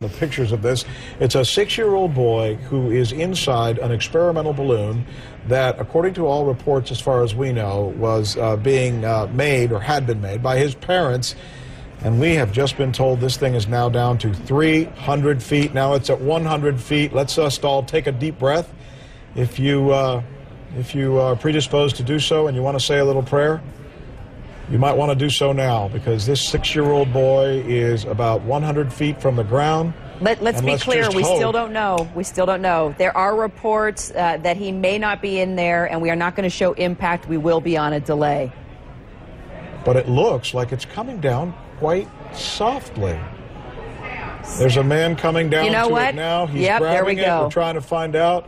The pictures of this. It's a 6-year-old boy who is inside an experimental balloon that, according to all reports as far as we know, was being made or had been made by his parents. And we have just been told this thing is now down to 300 feet. Now it's at 100 feet. Let's us all take a deep breath. If you are predisposed to do so and you want to say a little prayer, you might want to do so now, because this 6-year-old boy is about 100 feet from the ground. Let's be clear, we still don't know. We still don't know. There are reports that he may not be in there, and we are not going to show impact. We will be on a delay. But it looks like it's coming down quite softly. There's a man coming down to it now. He's grabbing it. We're trying to find out.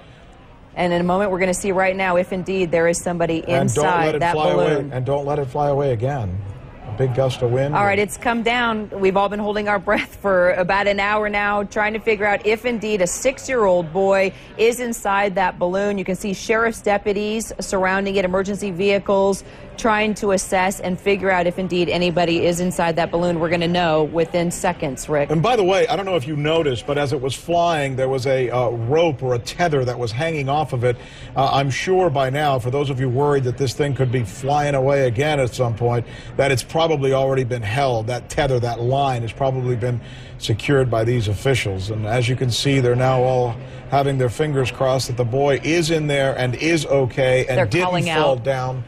And in a moment, we're going to see right now if indeed there is somebody inside that balloon. And don't let it fly away again. A big gust of wind. All right, it's come down. We've all been holding our breath for about an hour now, trying to figure out if indeed a 6-year-old boy is inside that balloon. You can see sheriff's deputies surrounding it, emergency vehicles, trying to assess and figure out if indeed anybody is inside that balloon. We're going to know within seconds, Rick. And by the way, I don't know if you noticed, but as it was flying, there was a rope or a tether that was hanging off of it. I'm sure by now, for those of you worried that this thing could be flying away again at some point, that it's probably already been held. That tether, that line has probably been secured by these officials. And as you can see, they're now all having their fingers crossed that the boy is in there and is okay and didn't fall down.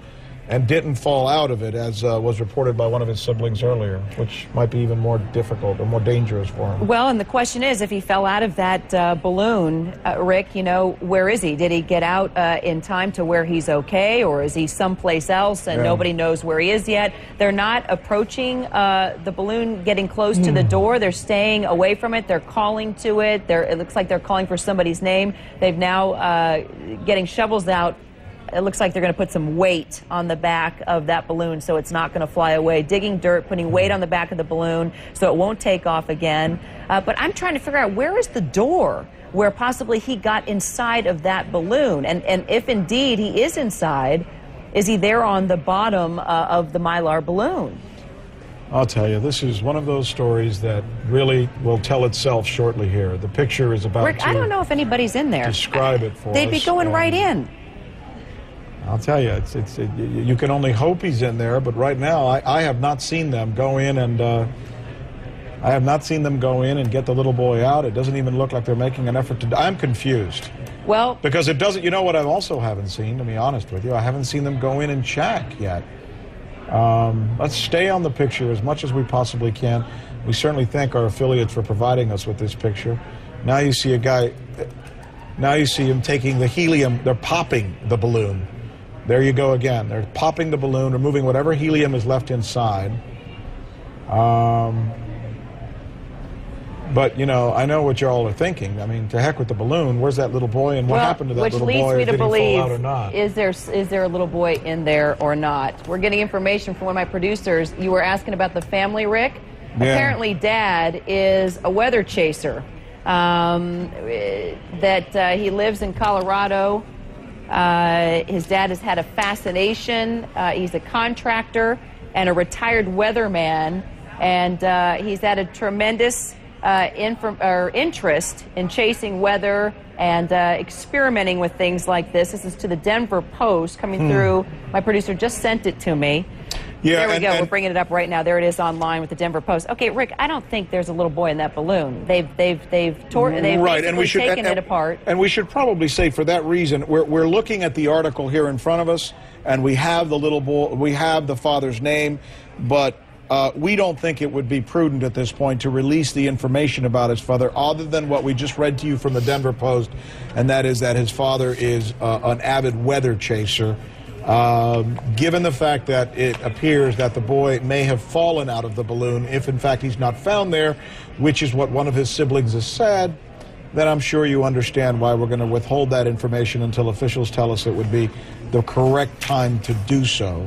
And didn't fall out of it, as was reported by one of his siblings earlier, which might be even more difficult or more dangerous for him. Well, and the question is, if he fell out of that balloon, Rick, you know, where is he? Did he get out in time to where he's okay, or is he someplace else and nobody knows where he is yet? They're not approaching the balloon, getting close to the door. They're staying away from it. They're calling to it. It looks like they're calling for somebody's name. They've now getting shovels out. It looks like they're going to put some weight on the back of that balloon so it's not going to fly away. Digging dirt, putting weight on the back of the balloon so it won't take off again. But I'm trying to figure out, where is the door where possibly he got inside of that balloon? And if indeed he is inside, is he there on the bottom of the Mylar balloon? I'll tell you, this is one of those stories that really will tell itself shortly here. The picture is about Rick, I don't know if anybody's in there. Describe it for us. They'd be going right in. I'll tell you, you can only hope he's in there, but right now I have not seen them go in and get the little boy out. It doesn't even look like they're making an effort to. I'm confused. Well, because it doesn't. You know what I also haven't seen, to be honest with you, I haven't seen them go in and check yet. Let's stay on the picture as much as we possibly can. We certainly thank our affiliates for providing us with this picture. Now you see a guy. Now you see him taking the helium. They're popping the balloon. There you go again. They're popping the balloon, removing whatever helium is left inside. But, you know, I know what you all are thinking. I mean, to heck with the balloon. Where's that little boy, and what happened to that little boy? Did he fall out or not? Is there a little boy in there or not? We're getting information from one of my producers. You were asking about the family, Rick. Yeah. Apparently, Dad is a weather chaser. He lives in Colorado. His dad has had a fascination. He's a contractor and a retired weatherman, and he's had a tremendous interest in chasing weather and experimenting with things like this. This is to the Denver Post coming through. My producer just sent it to me. Yeah, there we go. We're bringing it up right now. There it is online with the Denver Post. Okay, Rick, I don't think there's a little boy in that balloon. They've taken it apart. And we should probably say, for that reason, we're looking at the article here in front of us, and we have the little boy, we have the father's name, but we don't think it would be prudent at this point to release the information about his father other than what we just read to you from the Denver Post, and that is that his father is an avid weather chaser. Given the fact that it appears that the boy may have fallen out of the balloon, if in fact he's not found there, which is what one of his siblings has said, then I'm sure you understand why we're going to withhold that information until officials tell us it would be the correct time to do so.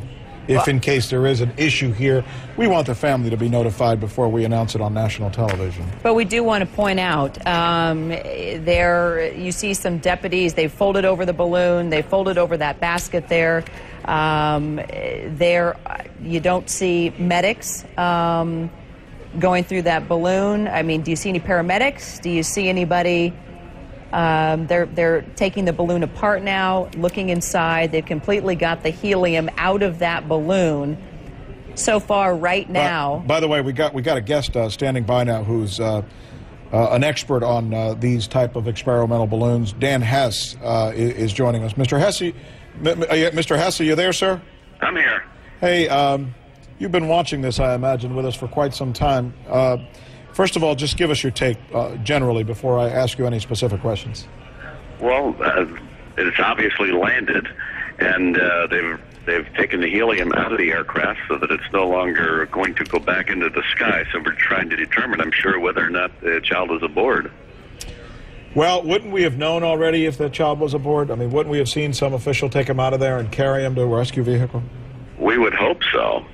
If in case there is an issue here, we want the family to be notified before we announce it on national television. But we do want to point out, there you see some deputies, they folded over the balloon, they folded over that basket there. There you don't see medics. going through that balloon? I mean, do you see any paramedics? Do you see anybody? They're taking the balloon apart now, looking inside. They've completely got the helium out of that balloon. So far, right now. By the way, we got a guest standing by now who's an expert on these type of experimental balloons. Dan Hess is joining us. Mr. Hess, are you there, sir? I'm here. Hey, you've been watching this, I imagine, with us for quite some time. First of all, just give us your take generally before I ask you any specific questions. Well, it's obviously landed, and they've taken the helium out of the aircraft so that it's no longer going to go back into the sky. So we're trying to determine, I'm sure, whether or not the child is aboard. Well, wouldn't we have known already if the child was aboard? I mean, wouldn't we have seen some official take him out of there and carry him to a rescue vehicle? We would hope so.